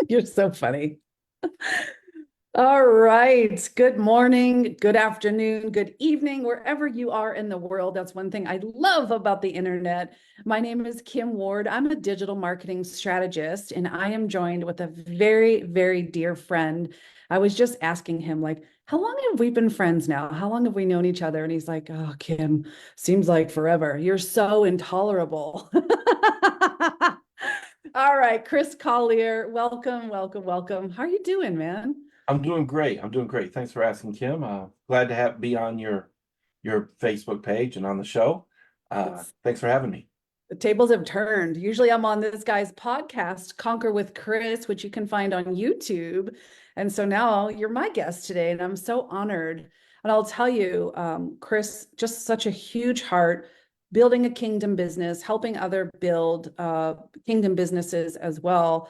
You're so funny. All right. Good morning, good afternoon, good evening, wherever you are in the world. That's one thing I love about the internet. My name is Kim Ward. I'm a digital marketing strategist, and I am joined with a very, very dear friend. I was just asking him, like, how long have we been friends now? How long have we known each other? And he's like, oh, Kim, seems like forever. You're so intolerable. All right, Chris Collier, welcome, welcome, welcome. How are you doing, man? I'm doing great. I'm doing great. Thanks for asking, Kim. Glad to be on your Facebook page and on the show. It's Thanks for having me. the tables have turned. Usually I'm on this guy's podcast, Conquer with Chris, which you can find on YouTube. And so now you're my guest today, and I'm so honored. And I'll tell you, Chris, just such a huge heart, building a kingdom business, helping other build kingdom businesses as well.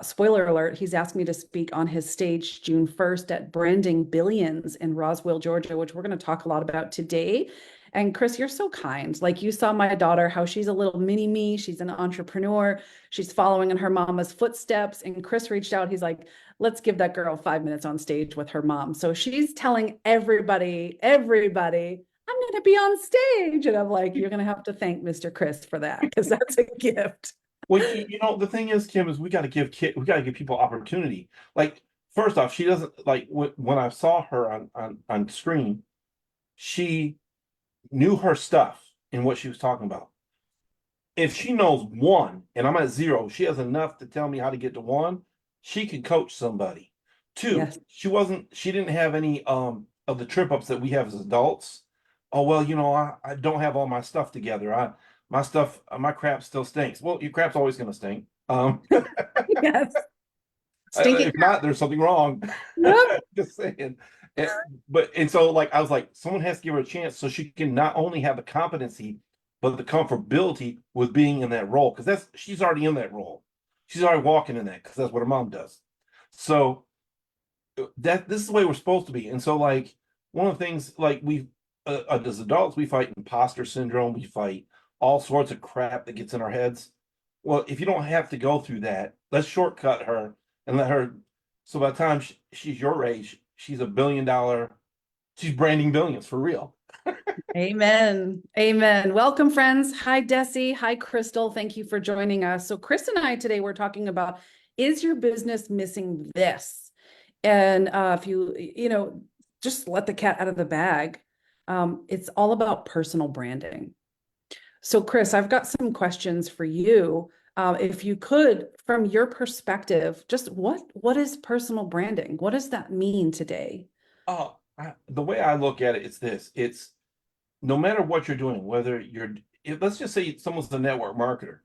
Spoiler alert, he's asked me to speak on his stage June 1st at Branding Billions in Roswell, Georgia, which we're going to talk a lot about today. And Chris, you're so kind. Like you saw my daughter, how she's a little mini me. She's an entrepreneur. She's following in her mama's footsteps. And Chris reached out. He's like, let's give that girl 5 minutes on stage with her mom. So she's telling everybody, I'm going to be on stage. And I'm like, you're going to have to thank Mr. Chris for that because that's a gift. Well, the thing is, Kim, is we got to give people opportunity. Like, first off, she doesn't like when I saw her on screen, she knew her stuff and what she was talking about. If she knows one and I'm at zero, she has enough to tell me how to get to one. She can coach somebody. Two, Yes. she didn't have any of the trip ups that we have as adults. Oh well, I don't have all my stuff together. My stuff, my crap still stinks. Well, your crap's always gonna stink. Yes. Stinky If not, there's something wrong. crap. Yep. Just saying. And so like I was like, someone has to give her a chance so she can not only have the competency, but the comfortability with being in that role. Because that's she's already in that role. She's already walking in that because that's what her mom does. So that this is the way we're supposed to be. And so like one of the things like we as adults, we fight imposter syndrome, we fight all sorts of crap that gets in our heads. Well, if you don't have to go through that, let's shortcut her and let her. So by the time she's your age, she's $1 billion. She's branding billions for real. Amen. Amen. Welcome, friends. Hi, Desi. Hi, Crystal. Thank you for joining us. So, Chris and I today we're talking about, is your business missing this? And if just let the cat out of the bag. It's all about personal branding. So, Chris, I've got some questions for you. If you could, from your perspective, just what is personal branding? What does that mean today? The way I look at it, it's this: it's no matter what you're doing, whether let's just say someone's a network marketer,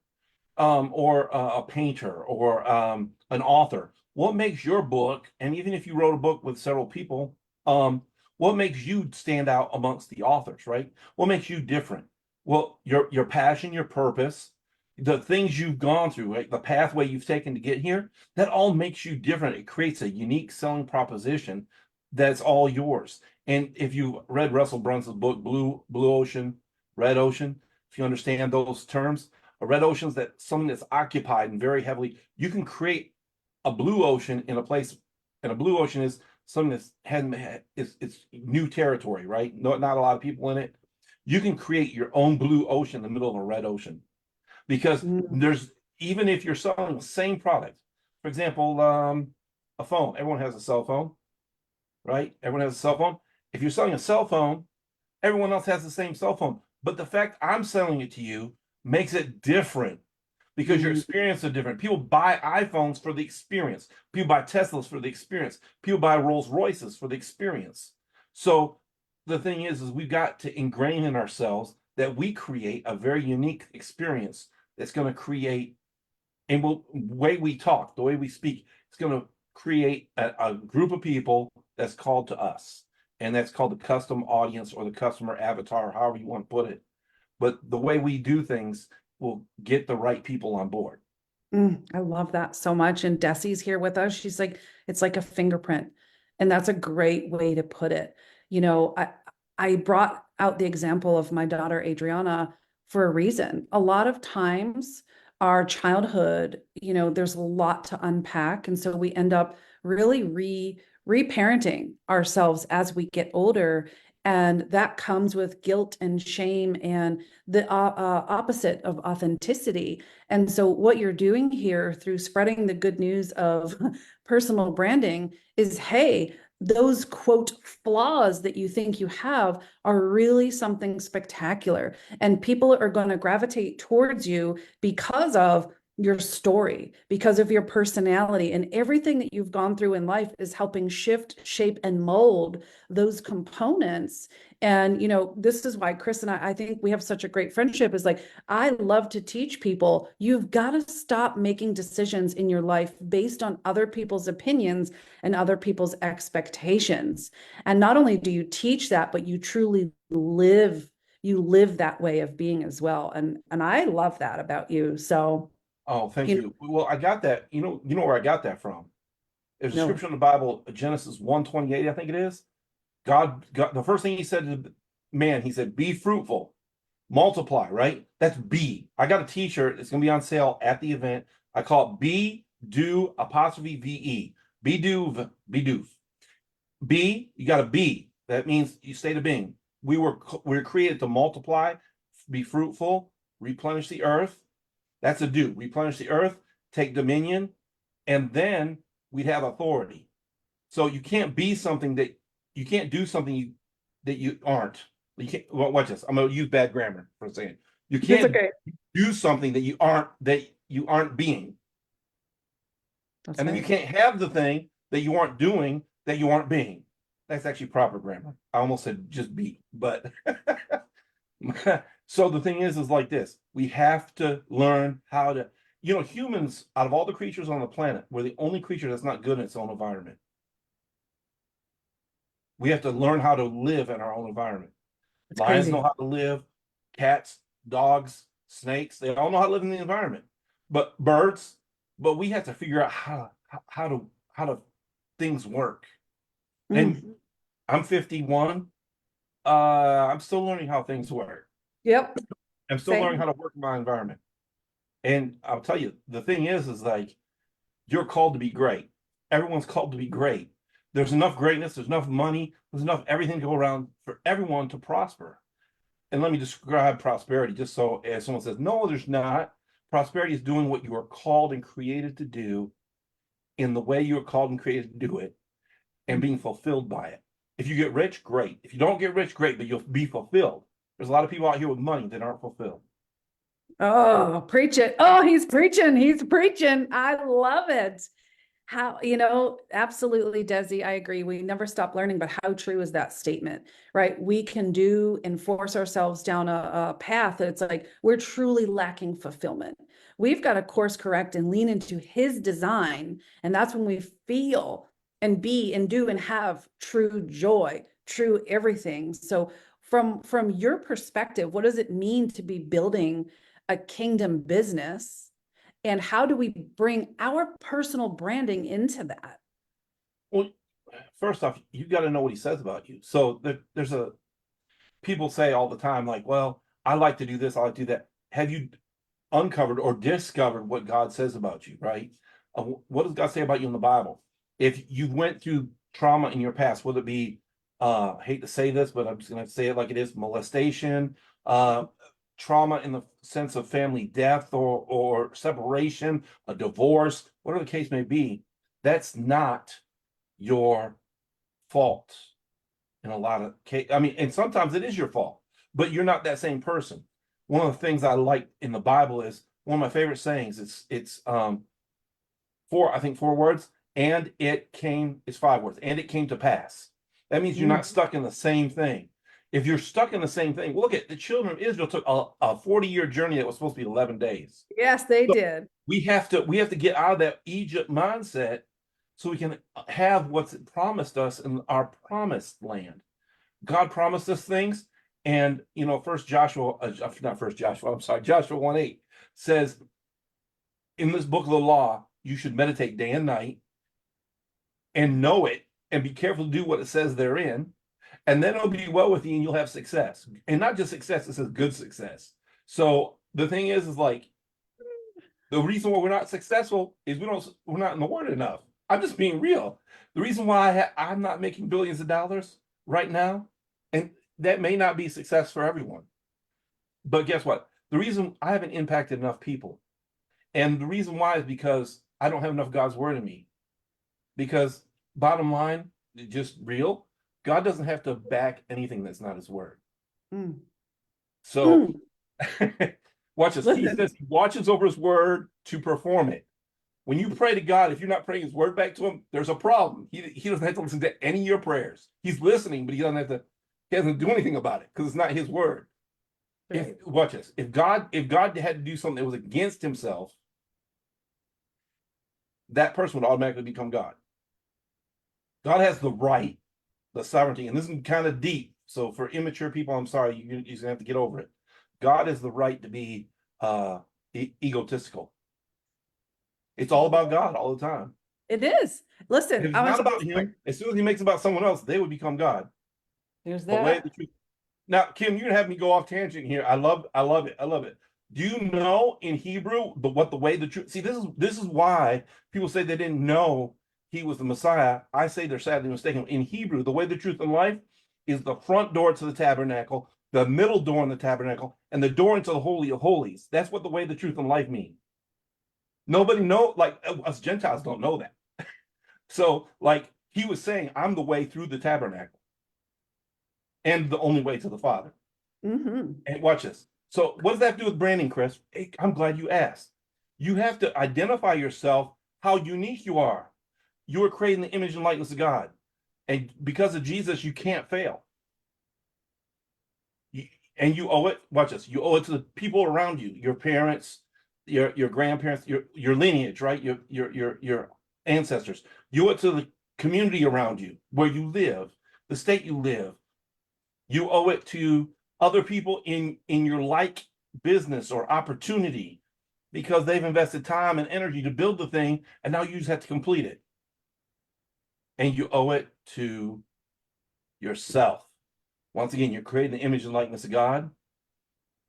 or a painter, or an author. What makes your book, and even if you wrote a book with several people, what makes you stand out amongst the authors, right? What makes you different? Well, your passion, your purpose, the things you've gone through, right? The pathway you've taken to get here, that all makes you different. It creates a unique selling proposition that's all yours. And if you read Russell Brunson's book, Blue Ocean, Red Ocean, if you understand those terms, a red ocean is that something that's occupied and very heavily. You can create a blue ocean in a place, and a blue ocean is something that's it's new territory, right? Not a lot of people in it. You can create your own blue ocean in the middle of a red ocean because Mm, there's even if you're selling the same product, for example, a phone. Everyone has a cell phone, right? Everyone has a cell phone. If you're selling a cell phone, everyone else has the same cell phone. But the fact I'm selling it to you makes it different because your mm, experience is different. People buy iPhones for the experience. People buy Teslas for the experience. People buy Rolls Royces for the experience. So the thing is we've got to ingrain in ourselves that we create a very unique experience that's going to create, and way we talk, the way we speak, it's going to create a group of people that's called to us. And that's called the custom audience or the customer avatar, however you want to put it. But the way we do things will get the right people on board. I love that so much. And Desi's here with us. She's like, it's like a fingerprint. And that's a great way to put it. You know, I brought out the example of my daughter Adriana for a reason. A lot of times our childhood, there's a lot to unpack. And so we end up really reparenting ourselves as we get older. And that comes with guilt and shame and the opposite of authenticity. And so, what you're doing here through spreading the good news of personal branding is, hey, those quote flaws that you think you have are really something spectacular. And people are going to gravitate towards you because of your story, because of your personality, and everything that you've gone through in life is helping shift, shape, and mold those components. And, this is why Chris and I think we have such a great friendship, is like, I love to teach people, you've got to stop making decisions in your life based on other people's opinions and other people's expectations. And not only do you teach that, but you truly live that way of being as well. And I love that about you. So, Oh, thank you you. Well, I got that. You know where I got that from. There's a know, scripture in the Bible, Genesis 1:28, I think it is. God, the first thing he said to man, he said, be fruitful, multiply, right? That's B. I got a t-shirt. It's going to be on sale at the event. I call it B, do, apostrophe V-E. Be do, be do. B, you got a B. That means you state of being. We were created to multiply, be fruitful, replenish the earth. That's a do. Replenish the earth, take dominion, and then we'd have authority. So you can't be something that you can't do something that you aren't. You can't. Well, watch this. I'm going to use bad grammar for a second. You it's can't okay. do something that you aren't being, That's and then you right. can't have the thing that you aren't doing that you aren't being. That's actually proper grammar. I almost said just be, but so the thing is like this. We have to learn how to, humans, out of all the creatures on the planet, we're the only creature that's not good in its own environment. We have to learn how to live in our own environment. It's Lions know crazy. how to live, cats, dogs, snakes, they all know how to live in the environment. But birds, but we have to figure out how to things work. And Mm. I'm 51. I'm still learning how things work. Yep. I'm still learning Same. how to work in my environment. And I'll tell you, the thing is like, you're called to be great. Everyone's called to be great. There's enough greatness, there's enough money, there's enough everything to go around for everyone to prosper. And let me describe prosperity just so as someone says, no, there's not. Prosperity is doing what you are called and created to do in the way you are called and created to do it and being fulfilled by it. If you get rich, great. If you don't get rich, great, but you'll be fulfilled. There's a lot of people out here with money that aren't fulfilled. Oh, preach it. Oh, he's preaching. He's preaching. I love it. How, absolutely, Desi, I agree. We never stop learning, but how true is that statement, right? We can do and force ourselves down a path that it's like we're truly lacking fulfillment. We've got to course correct and lean into his design. And that's when we feel and be and do and have true joy, true everything. So from your perspective, what does it mean to be building a kingdom business? And how do we bring our personal branding into that? Well, first off, you got to know what he says about you. So there's people say all the time, like, well, I like to do this, I like to do that. Have you uncovered or discovered what God says about you, right? What does God say about you in the Bible? If you went through trauma in your past, whether it be, I hate to say this, but I'm just going to say it like it is, molestation, trauma in the sense of family death or separation, a divorce, whatever the case may be, that's not your fault in a lot of cases. I mean, and sometimes it is your fault, but you're not that same person. One of the things I like in the Bible is one of my favorite sayings. It's four words, and it's 5 words, and it came to pass. That means you're not stuck in the same thing. If you're stuck in the same thing, look at the children of Israel took a 40-year journey that was supposed to be 11 days. Yes, they So did. we have to get out of that Egypt mindset so we can have what's promised us in our promised land. God promised us things, and Joshua 1:8 says, in this book of the law, you should meditate day and night and know it and be careful to do what it says therein, and then it'll be well with you and you'll have success. And not just success, it says good success. So the thing is like, The reason why we're not successful is we're not in the word enough. I'm just being real. The reason why I'm not making billions of dollars right now, and that may not be success for everyone, but guess what? The reason I haven't impacted enough people, and the reason why is because I don't have enough God's word in me. Because bottom line, just real, God doesn't have to back anything that's not his word. Mm. So watch this. He Listen. says he watches over his word to perform it. When you pray to God, if you're not praying his word back to him, there's a problem. He doesn't have to listen to any of your prayers. He's listening, but he doesn't do anything about it because it's not his word. Right. Watch this. If God had to do something that was against himself, that person would automatically become God. God has the right, the sovereignty, and this is kind of deep. So for immature people, I'm sorry, you're gonna have to get over it. God has the right to be egotistical. It's all about God all the time. It is. Listen, If it's I want not to about him, as soon as he makes it about someone else, they would become God. There's The way that. the truth. Now, Kim, you're gonna have me go off tangent here. I love it. I love it. Do you know in Hebrew what the way the truth? See, this is why people say they didn't know he was the Messiah. I say they're sadly mistaken. In Hebrew, the way, the truth, and life is the front door to the tabernacle, the middle door in the tabernacle, and the door into the Holy of Holies. That's what the way, the truth, and life mean. Nobody know, like us Gentiles don't know that. So, like he was saying, I'm the way through the tabernacle and the only way to the Father. Mm-hmm. And watch this. So, what does that have to do with branding, Chris? Hey, I'm glad you asked. You have to identify yourself, how unique you are. You are creating the image and likeness of God. And because of Jesus, you can't fail. And you owe it, watch this, you owe it to the people around you, your parents, your grandparents, your lineage, right? Your ancestors. You owe it to the community around you, where you live, the state you live. You owe it to other people in your like business or opportunity, because they've invested time and energy to build the thing, and now you just have to complete it. And you owe it to yourself. Once again, you're creating the image and likeness of God.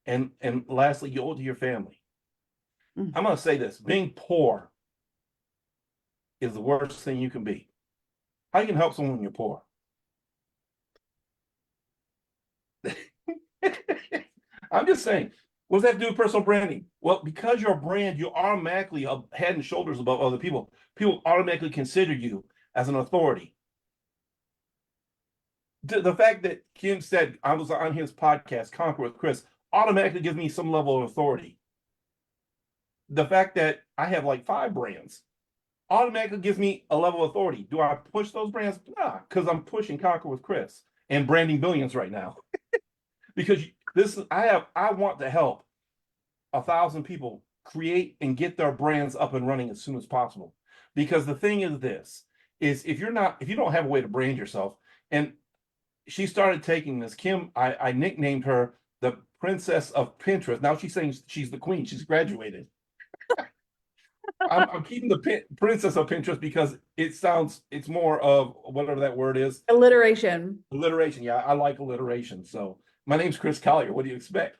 And lastly, you owe it to your family. Mm. I'm going to say this: being poor is the worst thing you can be. How you can help someone when you're poor? I'm just saying. What does that have to do with personal branding? Well, because you're a brand, you're automatically head and shoulders above other people. People automatically consider you as an authority. The fact that Kim said I was on his podcast, Conquer with Chris, automatically gives me some level of authority. The fact that I have like 5 brands automatically gives me a level of authority. Do I push those brands? Nah, because I'm pushing Conquer with Chris and branding billions right now. Because I want to help 1,000 people create and get their brands up and running as soon as possible. Because the thing is this, is if you don't have a way to brand yourself, and she started taking this, Kim, I nicknamed her the Princess of Pinterest. Now she's saying she's the queen. She's graduated. I'm keeping the Princess of Pinterest because it's more of whatever that word is. Alliteration. Alliteration. Yeah, I like alliteration. So my name's Chris Collier. What do you expect?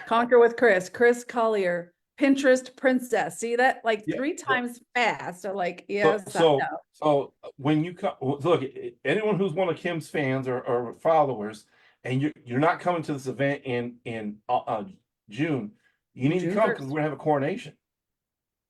Conquer with Chris. Chris Collier. Pinterest princess. See that like Yeah. 3 times fast. I'm like, So, yes, I so, know. so when you come, look, anyone who's one of Kim's fans or followers, and you're not coming to this event in June, you need to June come because 1st. we're gonna have a coronation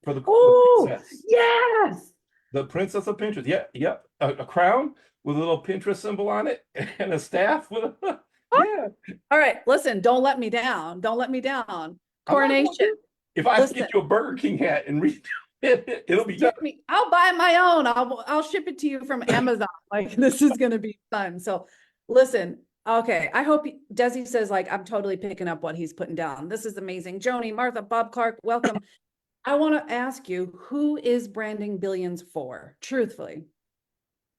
for the Oh, princess, yes. the Princess of Pinterest. Yeah, yeah, a crown with a little Pinterest symbol on it and a staff with a yeah. All right, listen, don't let me down. Don't let me down. I'm not going Coronation. to. If I have to Listen, get you a Burger King hat and read it, it'll be done. get me. I'll buy my own. I'll ship it to you from Amazon. Like this is gonna be fun. So listen, okay. I hope Desi says like I'm totally picking up what he's putting down. This is amazing. Joni, Martha, Bob Clark, welcome. I want to ask you, who is branding billions for? Truthfully.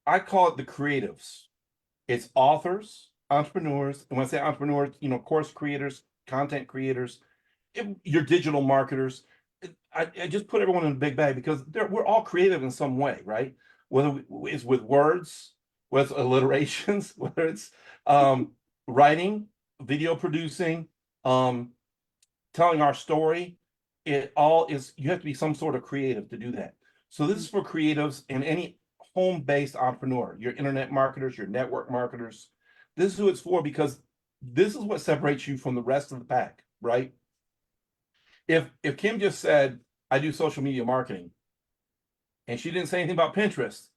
I call it the creatives. It's authors, entrepreneurs, and when I say entrepreneurs, course creators, content creators, your digital marketers. I just put everyone in a big bag because we're all creative in some way, right? Whether it's with words, whether it's alliterations, whether it's writing, video producing, telling our story, it all is, you have to be some sort of creative to do that. So this is for creatives and any home-based entrepreneur, your internet marketers, your network marketers. This is who it's for, because this is what separates you from the rest of the pack, right? If Kim just said, I do social media marketing, and she didn't say anything about Pinterest,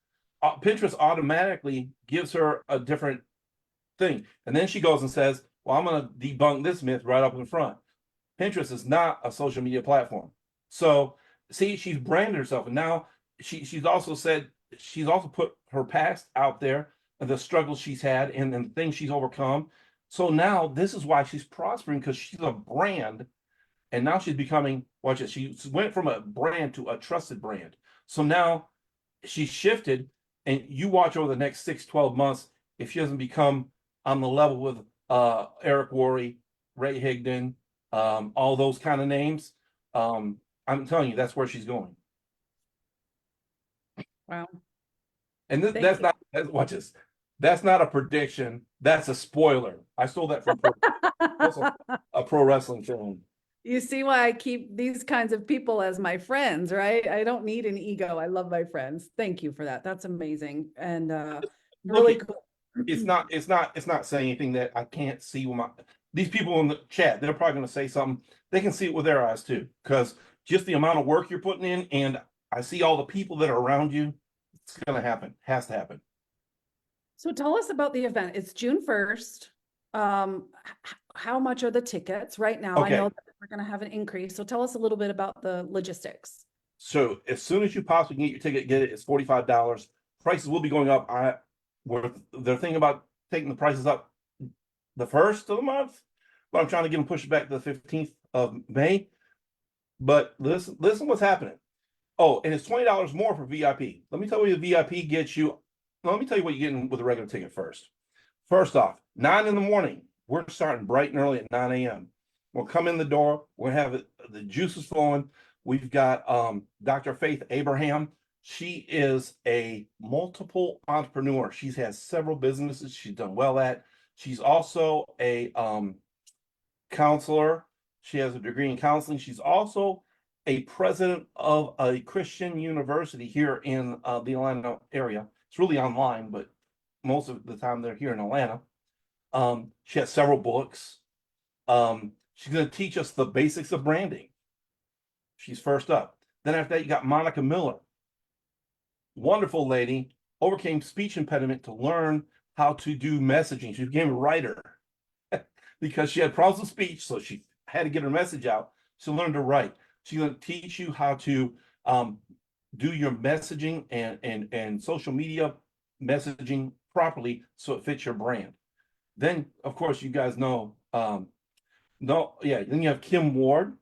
Pinterest automatically gives her a different thing. And then she goes and says, well, I'm going to debunk this myth right up in front. Pinterest is not a social media platform. So see, she's branded herself, and now she's also said, she's also put her past out there and the struggles she's had and the things she's overcome. So now this is why she's prospering, because she's a brand, and now she's becoming, watch it, she went from a brand to a trusted brand. So now she's shifted, and you watch over the next 6-12 months if she doesn't become on the level with Eric Worre, Ray Higdon, all those kind of names. I'm telling you, that's where she's going. Wow. And Thank that's you. not, watch this. That's not a prediction. That's a spoiler. I stole that from a pro wrestling film. You see why I keep these kinds of people as my friends, right? I don't need an ego. I love my friends. Thank you for that. That's amazing. And really Look, cool. it's not saying anything that I can't see with my, these people in the chat, they're probably going to say something. They can see it with their eyes too, because just the amount of work you're putting in, and I see all the people that are around you. It's going to happen. Has to happen. So tell us about the event. It's June 1st. How much are the tickets right now? I Okay. know that we're going to have an increase. So tell us a little bit about the logistics. So as soon as you possibly can get your ticket, get it. It's $45. Prices will be going up. They're thinking about taking the prices up the first of the month, but I'm trying to get them pushed back to the 15th of May. But listen what's happening. Oh, and it's $20 more for VIP. Let me tell you, the VIP gets you. Let me tell you what you're getting with a regular ticket first. First off, 9 in the morning. We're starting bright and early at 9 a.m. We'll come in the door. We'll have the juices flowing. We've got Dr. Faith Abraham. She is a multiple entrepreneur. She's has several businesses she's done well at. She's also a counselor. She has a degree in counseling. She's also a president of a Christian university here in the Atlanta area. It's really online, but most of the time they're here in Atlanta. She has several books. She's going to teach us the basics of branding. She's first up. Then after that, you got Monica Miller. Wonderful lady, overcame speech impediment to learn how to do messaging. She became a writer because she had problems with speech, so she had to get her message out. She learned to write. She's going to teach you how to do your messaging and social media messaging properly so it fits your brand. Then, of course, you guys know, then you have Kim Ward.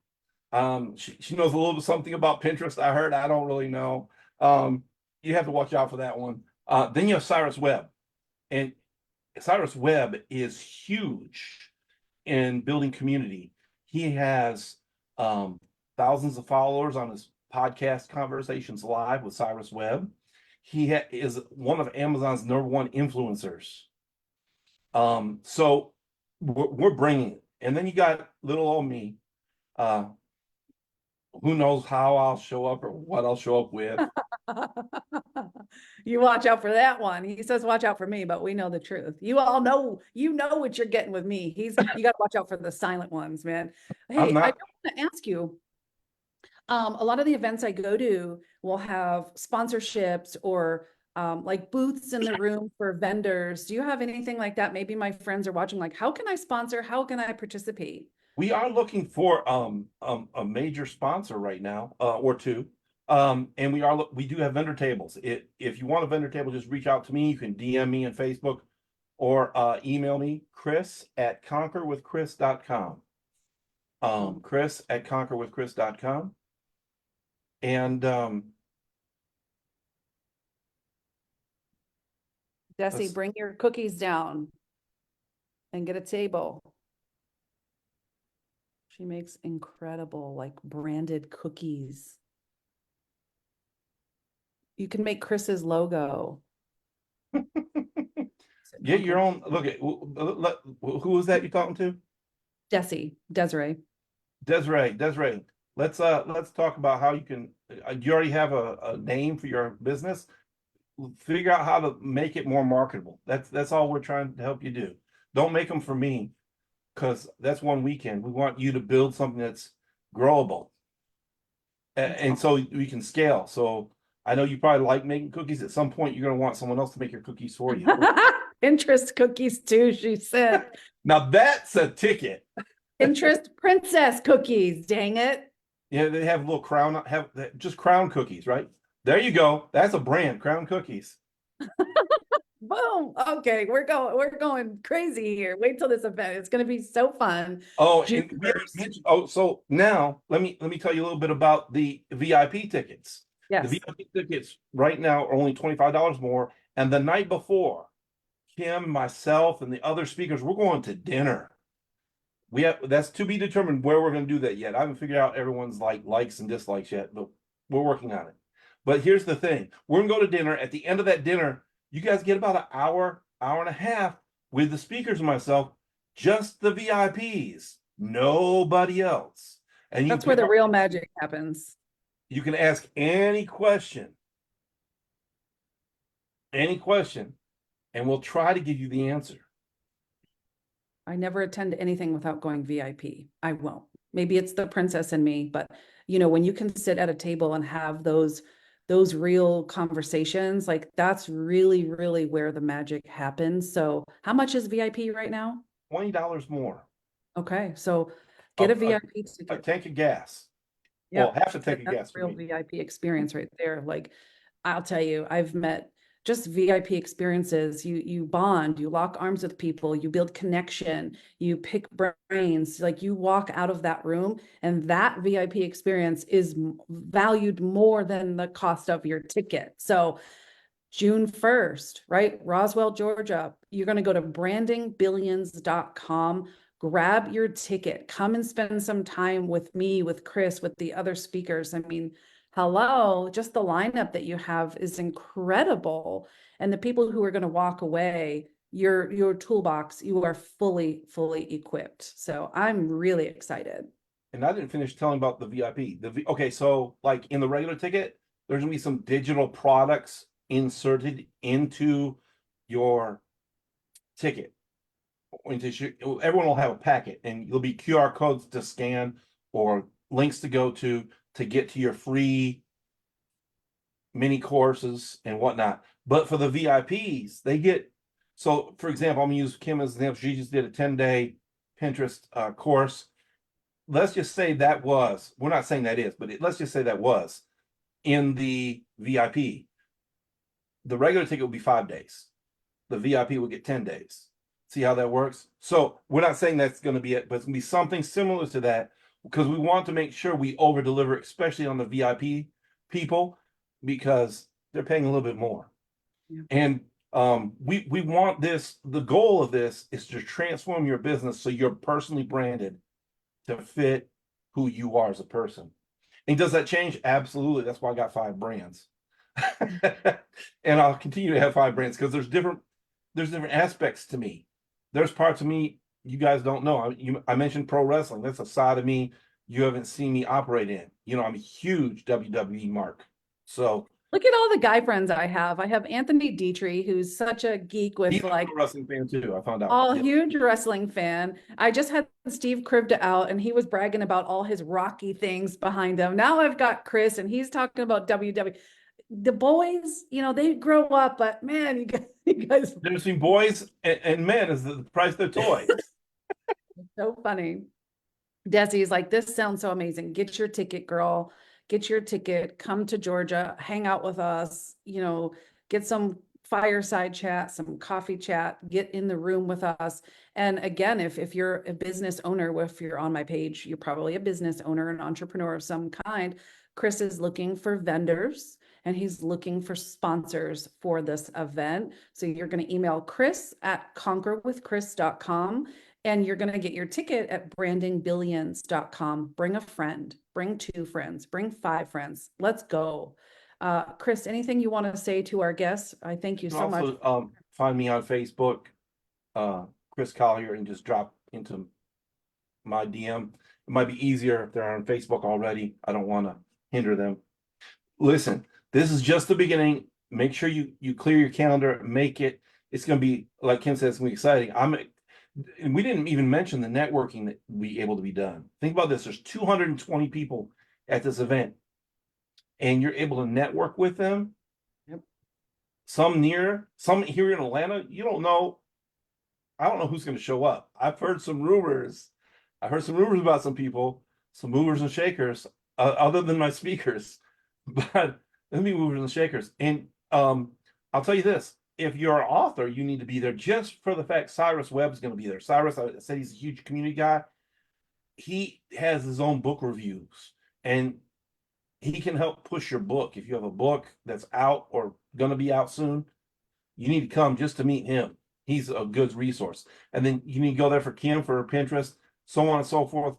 She knows a little bit something about Pinterest. I heard, I don't really know. You have to watch out for that one. Then you have Cyrus Webb, and Cyrus Webb is huge in building community. He has thousands of followers on his podcast, Conversations Live with Cyrus Webb. He is one of Amazon's #1 influencers. So we're bringing it. And then you got little old me. Who knows how I'll show up or what I'll show up with. You watch out for that one. He says, watch out for me, but we know the truth. You all know, what you're getting with me. You got to watch out for the silent ones, man. Hey, I want to ask you, a lot of the events I go to will have sponsorships or like booths in the room for vendors. Do you have anything like that? Maybe my friends are watching, like, how can I sponsor? How can I participate? We are looking for a major sponsor right now, or two. And we do have vendor tables. If you want a vendor table, just reach out to me. You can DM me on Facebook or email me, Chris@conquerwithchris.com. Chris@conquerwithchris.com. And Desi, bring your cookies down and get a table. She makes incredible, like, branded cookies. You can make Chris's logo. Get your own. Look at who was that you're talking to? Desiree. Desiree. let's talk about how you can. You already have a name for your business. Figure out how to make it more marketable. That's all we're trying to help you do. Don't make them for me, because that's one weekend. We want you to build something that's growable, and so we can scale. So I know you probably like making cookies. At some point, you're going to want someone else to make your cookies for you. Interest cookies too, she said. Now that's a ticket. Interest princess cookies, dang it. Yeah, they have little crown, have just crown cookies, right? There you go. That's a brand, Crown Cookies. Boom. Okay, we're going crazy here. Wait till this event. It's gonna be so fun. Oh, June and we haven't 1st. mentioned, so now let me tell you a little bit about the VIP tickets. The Yes. VIP tickets right now are only $25 more. And the night before, Kim, myself, and the other speakers, we're going to dinner. That's to be determined where we're going to do that yet. I haven't figured out everyone's likes and dislikes yet, but we're working on it. But here's the thing: we're gonna go to dinner. At the end of that dinner, you guys get about an hour, hour and a half with the speakers and myself, just the VIPs, nobody else. And That's where the real magic happens. you can ask any question, and we'll try to give you the answer. I never attend anything without going VIP. I won't. Maybe it's the princess in me, but when you can sit at a table and have those real conversations, like that's really, really where the magic happens. So how much is VIP right now? $20 more. Okay, so get a VIP A ticket. tank of gas. Yeah, Well, half a tank of that's gas for real me. VIP experience right there. Like, I'll tell you, I've met just VIP experiences. You bond, you lock arms with people, you build connection, you pick brains. Like you walk out of that room, and that VIP experience is valued more than the cost of your ticket. So June 1st, right? Roswell, Georgia. You're going to go to brandingbillions.com, grab your ticket, come and spend some time with me, with Chris, with the other speakers. I mean, hello, just the lineup that you have is incredible. And the people who are going to walk away, your toolbox, you are fully equipped. So I'm really excited. And I didn't finish telling about the VIP. Okay, so like in the regular ticket, there's gonna be some digital products inserted into your ticket. Everyone will have a packet, and there'll be QR codes to scan or links to go to get to your free mini courses and whatnot. But for the VIPs, they get, so for example, I'm gonna use Kim as an example. She just did a 10-day Pinterest course. Let's just say we're not saying that is, but let's just say that was in the VIP. The regular ticket will be 5 days. The VIP will get 10 days. See how that works? So we're not saying that's going to be it, but it's going to be something similar to that, because we want to make sure we over deliver, especially on the VIP people, because they're paying a little bit more. Yeah. And we want this, the goal of this is to transform your business so you're personally branded to fit who you are as a person. And does that change? Absolutely. That's why I got 5 brands. And I'll continue to have 5 brands, because there's different aspects to me. There's parts of me you guys don't know. I mentioned pro wrestling. That's a side of me you haven't seen me operate in. I'm a huge WWE mark. So look at all the guy friends I have. I have Anthony Dietrich, who's such a geek with he's like a pro wrestling fan too. I found out. all huge wrestling fan. I just had Steve Krivda out, and he was bragging about all his Rocky things behind him. Now I've got Chris, and he's talking about WWE. The boys, they grow up, but man, you guys There's between boys and men is the price of their toys. so funny. Desi's like, this sounds so amazing. Get your ticket, girl. Get your ticket. Come to Georgia. Hang out with us. Get some fireside chat, some coffee chat. Get in the room with us. And again, if you're a business owner, if you're on my page, you're probably a business owner, an entrepreneur of some kind. Chris is looking for vendors, and he's looking for sponsors for this event. So you're going to email chris@conquerwithchris.com, and you're going to get your ticket at brandingbillions.com. Bring a friend, bring 2 friends, bring 5 friends. Let's go. Chris, anything you want to say to our guests? I thank you so much. Find me on Facebook, Chris Collier, and just drop into my DM. It might be easier if they're on Facebook already. I don't want to hinder them. Listen, this is just the beginning. Make sure you clear your calendar, make it. It's going to be, like Ken said, it's going to be exciting. And we didn't even mention the networking that will be able to be done. Think about this. There's 220 people at this event, and you're able to network with them. Yep. Some near, some here in Atlanta. You don't know. I don't know who's going to show up. I've heard some rumors. I heard some rumors about some people, some movers and shakers, other than my speakers. But let me movers and shakers. And I'll tell you this: if you're an author, you need to be there just for the fact Cyrus Webb is going to be there. Cyrus, I said he's a huge community guy. He has his own book reviews, and he can help push your book. If you have a book that's out or going to be out soon, you need to come just to meet him. He's a good resource. And then you need to go there for Kim for her Pinterest, so on and so forth.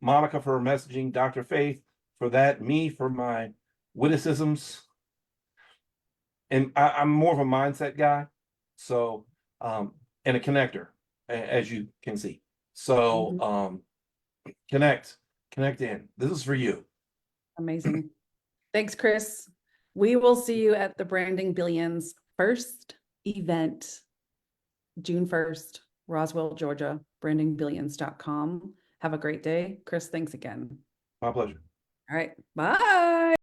Monica for her messaging, Dr. Faith for that, me for my witticisms. And I'm more of a mindset guy. So, and a connector, as you can see. So, connect in. This is for you. Amazing. Thanks, Chris. We will see you at the Branding Billions first event, June 1st, Roswell, Georgia, brandingbillions.com. Have a great day. Chris, thanks again. My pleasure. All right. Bye.